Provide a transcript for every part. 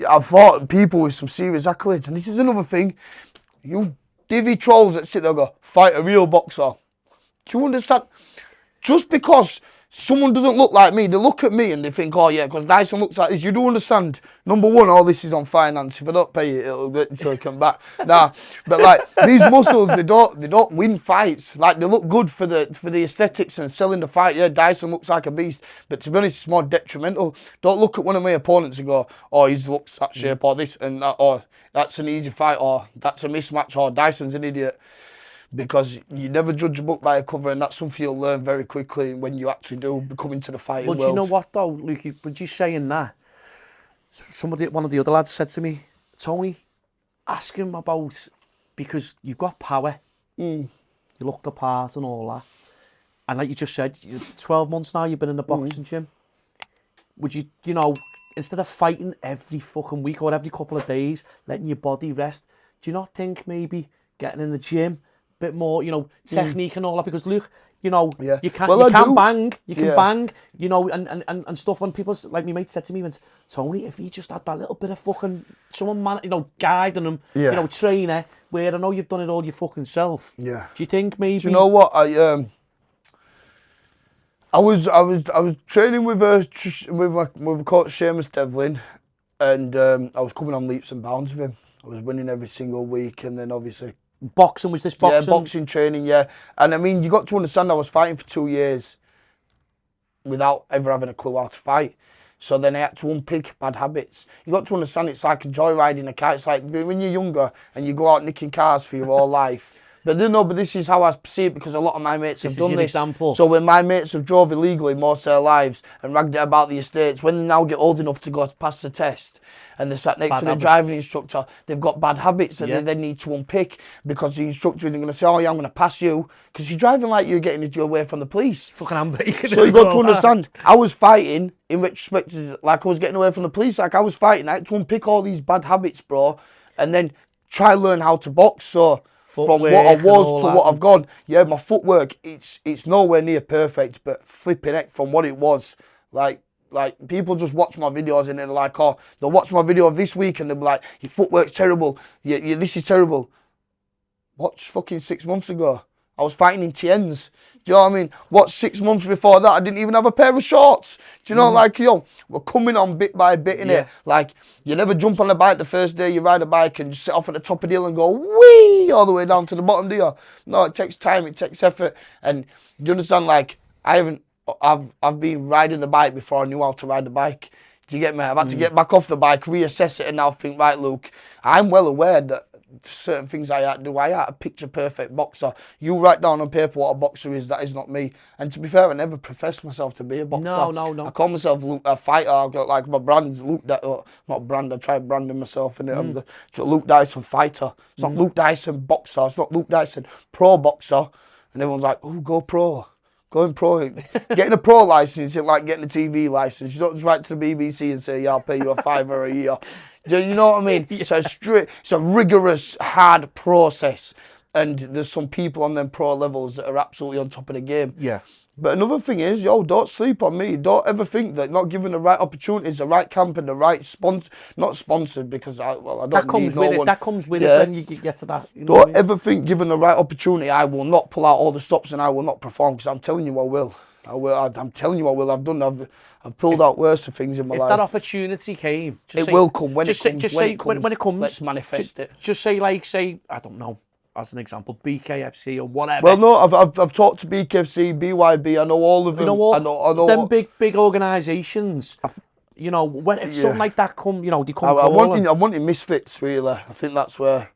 I fought people with some serious accolades, and this is another thing. You divvy trolls that sit there and go, fight a real boxer. Do you understand? Just because someone doesn't look like me, they look at me and they think, oh yeah, because Dyson looks like this. You do understand, number one, all this is on finance. If I don't pay it, it'll get taken back. Nah, but like these muscles, they don't win fights. Like they look good for the aesthetics and selling the fight. Yeah, Dyson looks like a beast, but to be honest, it's more detrimental. Don't look at one of my opponents and go, oh, he looks that shape or this and that, or that's an easy fight, or that's a mismatch, or Dyson's an idiot. Because you never judge a book by a cover, and that's something you'll learn very quickly when you actually do come into the fighting world. Well, do you know what though, Lukey? When you saying that, one of the other lads said to me, Tony, ask him about, because you've got power, you look the part and all that, and like you just said, 12 months now you've been in the boxing gym. Would you, instead of fighting every fucking week or every couple of days, letting your body rest, do you not think maybe getting in the gym, bit more, technique and all that, because look, you can bang, and stuff. When people, like my mate said to me, went, Tony, if he just had that little bit of fucking someone, guiding him, trainer, where I know you've done it all your fucking self. Yeah. Do you think maybe? Do you know what I was training with my coach Seamus Devlin, and I was coming on leaps and bounds with him. I was winning every single week, and then obviously. Boxing, was this boxing? Yeah, boxing training, yeah. And I mean, you got to understand I was fighting for 2 years without ever having a clue how to fight. So then I had to unpick bad habits. You got to understand it's like a joyriding a car. It's like when you're younger and you go out nicking cars for your whole life. But this is how I perceive it, because a lot of my mates have done this. Example. So when my mates have drove illegally most of their lives and ragged it about the estates, when they now get old enough to go past the test and they're sat next to the driving instructor, they've got bad habits that they then need to unpick, because the instructor isn't going to say, oh yeah, I'm going to pass you, because you're driving like you're getting away from the police. Fucking handbrake. So you got to understand, I was fighting, in retrospect, like I was getting away from the police, like I was fighting, I had to unpick all these bad habits, bro, and then try to learn how to box. So from what I was to what I've gone, yeah, my footwork, it's nowhere near perfect, but flipping heck from what it was, like people just watch my videos and they're like, oh, they'll watch my video of this week and they'll be like, your footwork's terrible, yeah, this is terrible. Watch fucking 6 months ago, I was fighting in TNs. Do you know what I mean? What, 6 months before that, I didn't even have a pair of shorts. Do you know, we're coming on bit by bit, innit? Like, you never jump on a bike the first day you ride a bike and just sit off at the top of the hill and go, whee, all the way down to the bottom, do you? No, it takes time, it takes effort. And you understand, like, I've been riding the bike before I knew how to ride the bike. Do you get me? I've had to get back off the bike, reassess it, and now think, right, Luke, I'm well aware that certain things I had to do. I had a picture perfect boxer. You write down on paper what a boxer is, that is not me. And to be fair, I never professed myself to be a boxer. No. I call myself Luke, a fighter. I've got like my brand's Luke, not brand, I try branding myself in it. I'm the Luke Dyson fighter. It's not Luke Dyson boxer. It's not Luke Dyson pro boxer. And everyone's like, oh, go pro. Going pro. Getting a pro license is like getting a TV license. You don't just write to the BBC and say, yeah, I'll pay you a $5 a year. Do you know what I mean? Yeah. So it's a rigorous, hard process. And there's some people on them pro levels that are absolutely on top of the game. Yeah. But another thing is, don't sleep on me. Don't ever think that not given the right opportunities, the right camp and the right sponsor, not sponsored, because I don't that comes need with no it. one. That comes with it when you get to that. You know don't ever think given the right opportunity, I will not pull out all the stops and I will not perform, because I'm telling you I will. I'm telling you I will. I've pulled out worse things in my life. If that opportunity came, it will come when it comes. When it comes, let's manifest it. Just say I don't know, as an example, BKFC or whatever. Well, no, I've talked to BKFC, BYB. I know all of them. You know what? I know them big organisations. If something like that come, they come. I'm wanting misfits really. I think that's where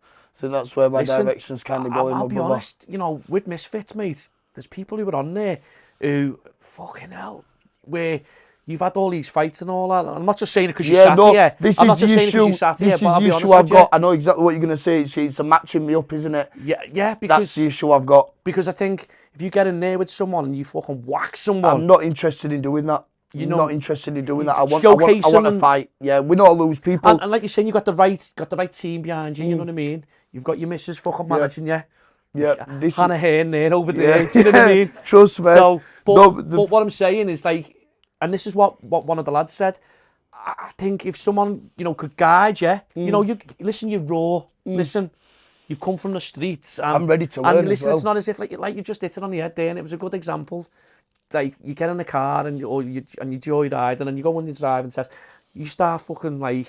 my direction's kind of going. I'll be honest. With misfits, mate, there's people who are on there who fucking hell, where you've had all these fights and all that. I'm not just saying it because you sat here. I'm not just saying it because you sat here. This is the issue I've got. I know exactly what you're going to say. It's a matching me up, isn't it? Yeah, because that's the issue I've got. Because I think if you get in there with someone and you fucking whack someone, I'm not interested in doing that. Not interested in doing that. I want to fight. Yeah, we don't lose people. And like you're saying, you got the right team behind you. You know what I mean? You've got your missus fucking managing you. Yeah, Hannah Hearn there over there. Do you know what I mean? Trust me. So, but what I'm saying is like, and this is what one of the lads said. I think if someone, you know, could guide you, you know, listen, you're raw, listen, you've come from the streets. And, I'm ready to learn and listen, as well. it's not as if, like you just hit it on the head there, and it was a good example. Like, you get in the car and you joyride, and then you go on your driving test, you start fucking, like,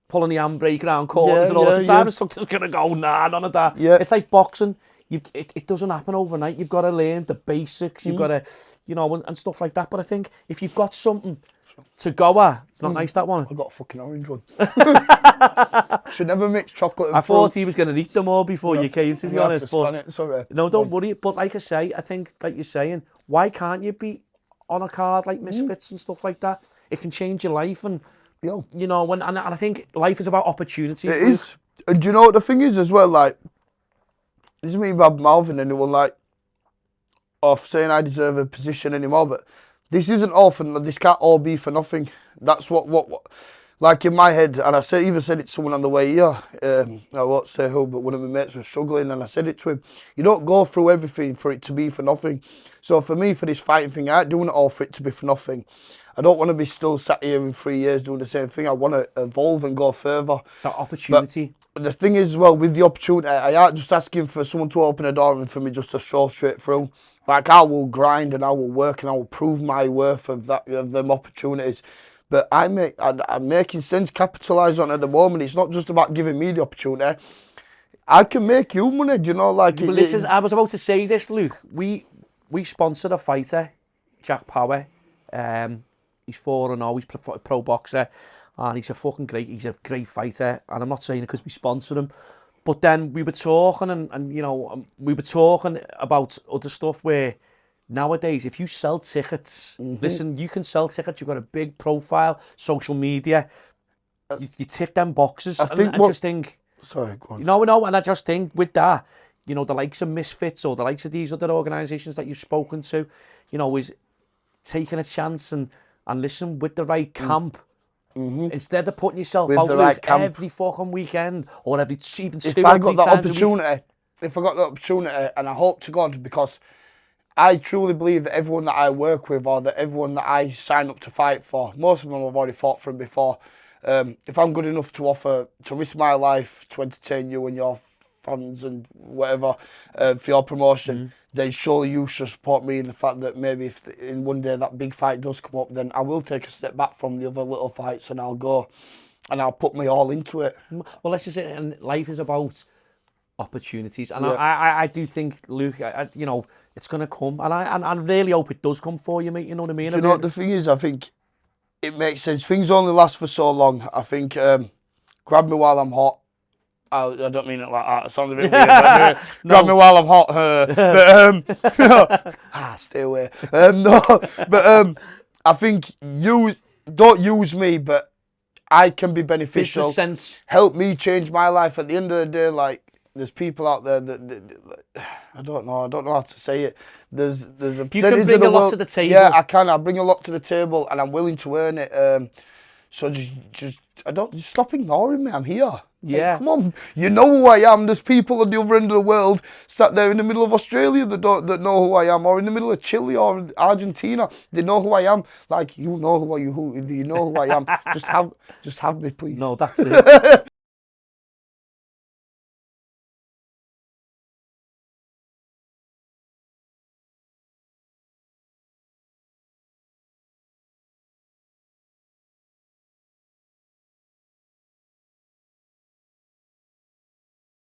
pulling the handbrake around corners and all at the time, and something's going to go, nah, none of that. Yeah. It's like boxing. It doesn't happen overnight. You've got to learn the basics. You've got to, you know, and stuff like that. But I think if you've got something to go at, it's not nice, that one. I got a fucking orange one. Should never mix chocolate and I fruit. thought he was going to eat them all before you came, to be honest. But sorry. no, don't worry. But like I say, I think, like you're saying, why can't you be on a card like Misfits and stuff like that? It can change your life, and you know, and I think life is about opportunities. It is. And do you know what the thing is as well? Like, this is me bad mouthing anyone, like, of saying I deserve a position anymore, but this isn't all for, this can't all be for nothing. That's what like in my head, and I even said it to someone on the way here, I won't say who, but one of my mates was struggling, and I said it to him, you don't go through everything for it to be for nothing. So for me, for this fighting thing, I ain't doing it all for it to be for nothing. I don't want to be still sat here in 3 years doing the same thing. I want to evolve and go further. That opportunity. But the thing is, well, with the opportunity, I aren't just asking for someone to open a door and for me just to show straight through. Like, I will grind and I will work and I will prove my worth of them opportunities. But I'm making sense, capitalise on it at the moment. It's not just about giving me the opportunity. I can make you money, do you know? Like, but listen, I was about to say this, Luke. We sponsored a fighter, Jack Power. He's 4-0, he's a pro boxer, and he's a great fighter. And I'm not saying it because we sponsored him, but then we were talking, and you know, we were talking about other stuff where nowadays, if you sell tickets, listen, you can sell tickets. You've got a big profile, social media. You tick them boxes. I just think. Sorry, go on. No, and I just think with that, you know, the likes of Misfits or the likes of these other organisations that you've spoken to, you know, is taking a chance and listen, with the right camp, instead of putting yourself With out the right camp. every fucking weekend or even 2 If or I 3 got that times a week. opportunity, and I hope to God, because I truly believe that everyone that I work with or that everyone that I sign up to fight for, most of them I've already fought for before. If I'm good enough to offer, to risk my life to entertain you and your fans and whatever for your promotion, then surely you should support me in the fact that maybe if in one day that big fight does come up, then I will take a step back from the other little fights and I'll go and I'll put my all into it. Well, this is it, and life is about opportunities, and I do think, Luke, you know, it's going to come, and I really hope it does come for you, mate. You know what I mean? Do you know what the thing is? I think it makes sense. Things only last for so long. I think grab me while I'm hot. I don't mean it like that. It sounds a bit weird. But, grab me while I'm hot. But stay away. No, but I think you don't use me, but I can be beneficial. Business sense. Help me change my life. At the end of the day, like, there's people out there that I don't know how to say it. There's a percentage you can bring a lot to the table. Yeah, I can. I bring a lot to the table, and I'm willing to earn it. So just stop ignoring me. I'm here. Yeah. Hey, come on, you know who I am. There's people on the other end of the world sat there in the middle of Australia that know who I am, or in the middle of Chile or Argentina. They know who I am. Like, you know who you know who I am. Just have me, please. No, that's it.